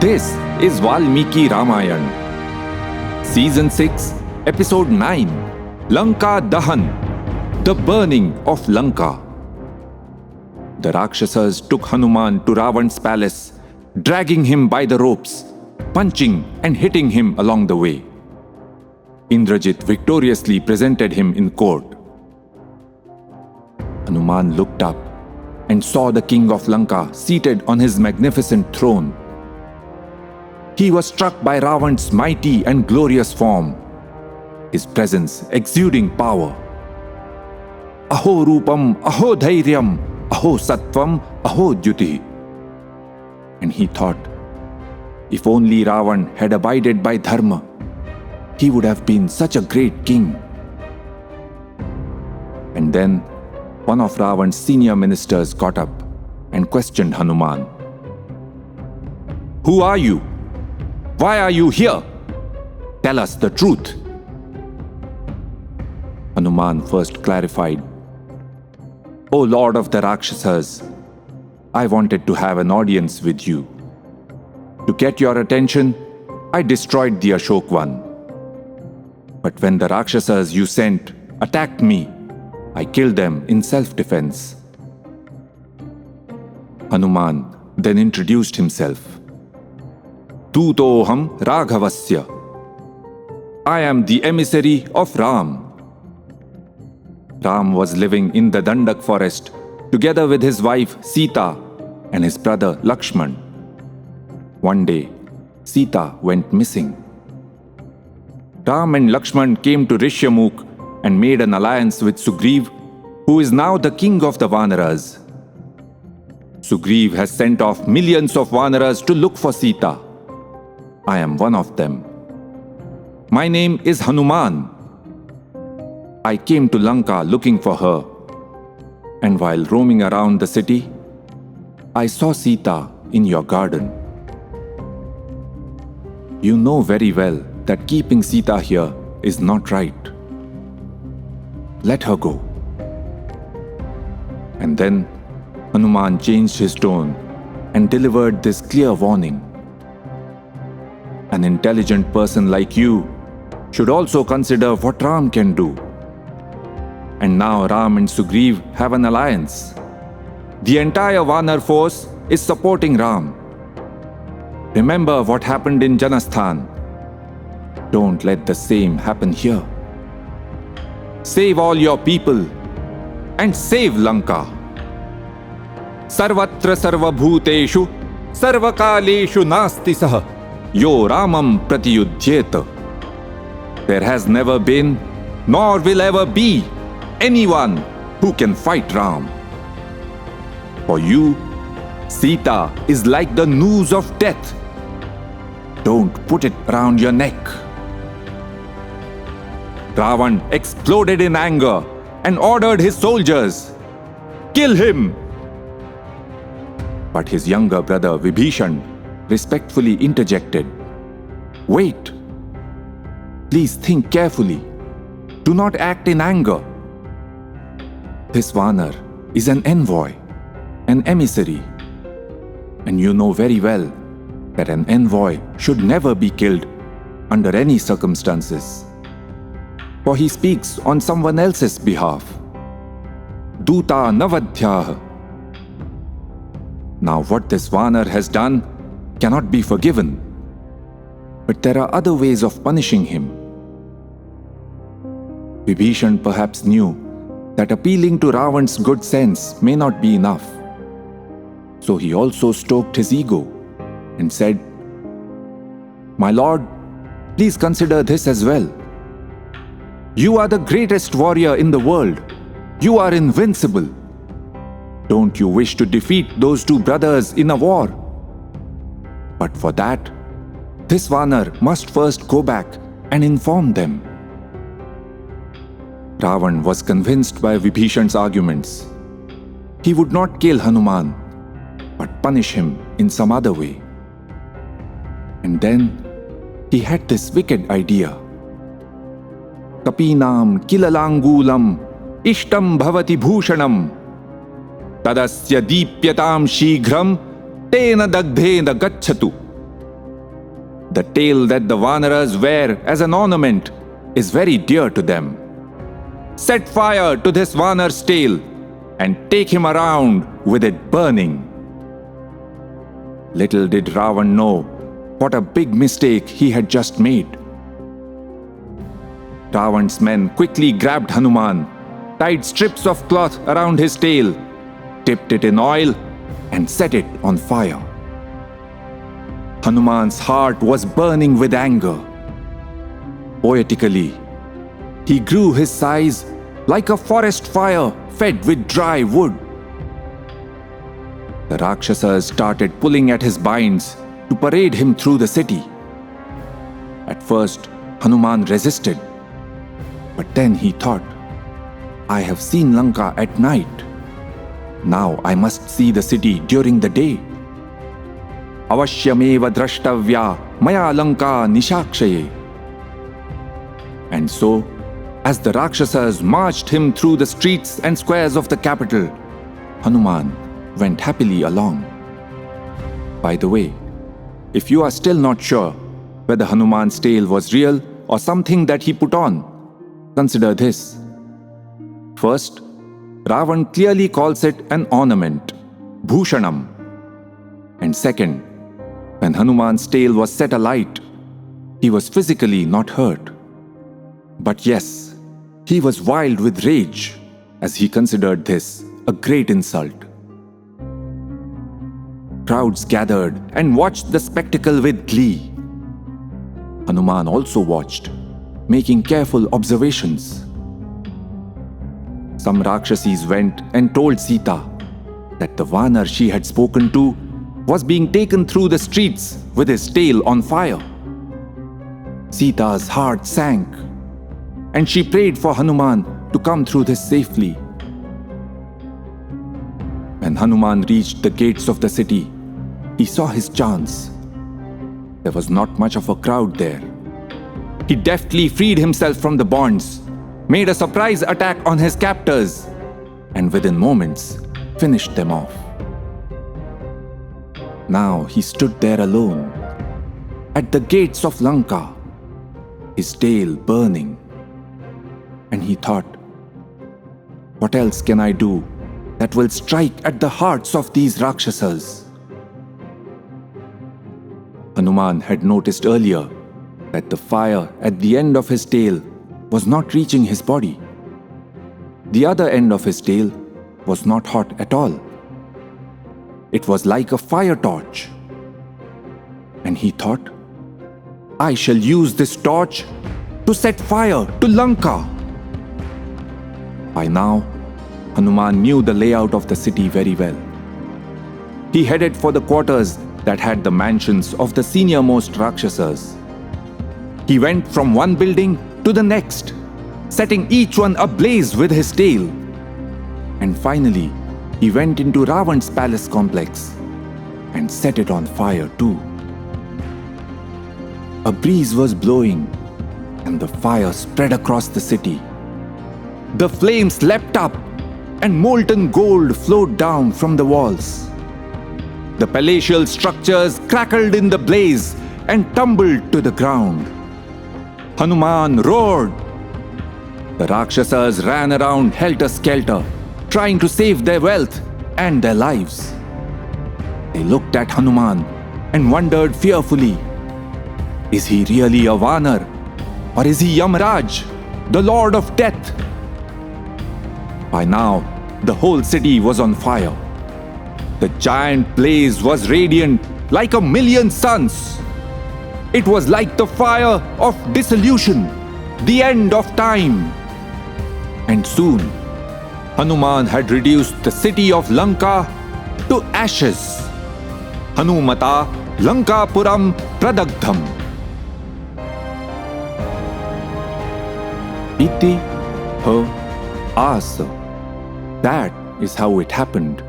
This is Valmiki Ramayan, Season 6, Episode 9, Lanka Dahan, the burning of Lanka. The Rakshasas took Hanuman to Ravan's palace, dragging him by the ropes, punching and hitting him along the way. Indrajit victoriously presented him in court. Hanuman looked up and saw the king of Lanka seated on his magnificent throne. He was struck by Ravan's mighty and glorious form, his presence exuding power. Aho Rupam, Aho Dhairyam, Aho Sattvam, Aho Dyuti. And he thought, if only Ravan had abided by Dharma, he would have been such a great king. And then one of Ravan's senior ministers got up and questioned Hanuman. Who are you? Why are you here? Tell us the truth. Hanuman first clarified, O Lord of the Rakshasas, I wanted to have an audience with you. To get your attention, I destroyed the Ashokvan. But when the Rakshasas you sent attacked me, I killed them in self-defense. Hanuman then introduced himself. Tutoham Raghavasya. I am the emissary of Ram. Ram was living in the Dandak forest together with his wife Sita and his brother Lakshman. One day, Sita went missing. Ram and Lakshman came to Rishyamukh and made an alliance with Sugriv, who is now the king of the Vanaras. Sugriv has sent off millions of Vanaras to look for Sita. I am one of them. My name is Hanuman. I came to Lanka looking for her, and while roaming around the city, I saw Sita in your garden. You know very well that keeping Sita here is not right. Let her go. And then Hanuman changed his tone and delivered this clear warning. An intelligent person like you should also consider what Ram can do. And now Ram and Sugriv have an alliance. The entire Vanar force is supporting Ram. Remember what happened in Janasthan. Don't let the same happen here. Save all your people and save Lanka. Sarvatra sarvabhuteshu sarvakaleshu nasti sah yo Ramam pratiyudhyeta. There has never been, nor will ever be, anyone who can fight Ram. For you, Sita is like the noose of death. Don't put it around your neck. Ravan exploded in anger and ordered his soldiers, kill him! But his younger brother Vibhishan respectfully interjected, wait! Please think carefully. Do not act in anger. This Vanar is an envoy, an emissary. And you know very well that an envoy should never be killed under any circumstances. For he speaks on someone else's behalf. Duta navadhyah. Now what this Vanar has done cannot be forgiven. But there are other ways of punishing him. Vibhishan perhaps knew that appealing to Ravan's good sense may not be enough. So he also stoked his ego and said, My lord, please consider this as well. You are the greatest warrior in the world. You are invincible. Don't you wish to defeat those two brothers in a war? But for that, this Vanar must first go back and inform them. Ravan was convinced by Vibhishan's arguments. He would not kill Hanuman, but punish him in some other way. And then he had this wicked idea. Kapinam kilalangulam ishtam bhavati bhushanam tadasya deepyatam shighram tena dagdhena gacchatu. The tail that the Vanaras wear as an ornament is very dear to them. Set fire to this Vanar's tail and take him around with it burning." Little did Ravan know what a big mistake he had just made. Ravan's men quickly grabbed Hanuman, tied strips of cloth around his tail, dipped it in oil, and set it on fire. Hanuman's heart was burning with anger. Poetically, he grew his size like a forest fire fed with dry wood. The Rakshasas started pulling at his binds to parade him through the city. At first, Hanuman resisted. But then he thought, "I have seen Lanka at night. Now I must see the city during the day. Avashyameva drashtavya maya Lanka nishakshaye." And so, as the Rakshasas marched him through the streets and squares of the capital, Hanuman went happily along. By the way, if you are still not sure whether Hanuman's tail was real or something that he put on, consider this. First, Ravan clearly calls it an ornament, bhushanam. And second, when Hanuman's tail was set alight, he was physically not hurt. But yes, he was wild with rage, as he considered this a great insult. Crowds gathered and watched the spectacle with glee. Hanuman also watched, making careful observations. Some Rakshasis went and told Sita that the Vanar she had spoken to was being taken through the streets with his tail on fire. Sita's heart sank, and she prayed for Hanuman to come through this safely. When Hanuman reached the gates of the city, he saw his chance. There was not much of a crowd there. He deftly freed himself from the bonds, made a surprise attack on his captors, and within moments finished them off. Now he stood there alone, at the gates of Lanka, his tail burning. And he thought, "What else can I do that will strike at the hearts of these Rakshasas?" Hanuman had noticed earlier that the fire at the end of his tail was not reaching his body. The other end of his tail was not hot at all. It was like a fire torch. And he thought, "I shall use this torch to set fire to Lanka." By now, Hanuman knew the layout of the city very well. He headed for the quarters that had the mansions of the senior-most Rakshasas. He went from one building to the next, setting each one ablaze with his tail. And finally, he went into Ravan's palace complex and set it on fire too. A breeze was blowing, and the fire spread across the city. The flames leapt up, and molten gold flowed down from the walls. The palatial structures crackled in the blaze and tumbled to the ground. Hanuman roared. The Rakshasas ran around helter-skelter, trying to save their wealth and their lives. They looked at Hanuman and wondered fearfully, is he really a Vanar, or is he Yamaraj, the Lord of Death? By now, the whole city was on fire. The giant blaze was radiant like 1,000,000 suns. It was like the fire of dissolution, the end of time. And soon, Hanuman had reduced the city of Lanka to ashes. Hanumata Lankapuram Pradagdham. Iti ha asa. That is how it happened.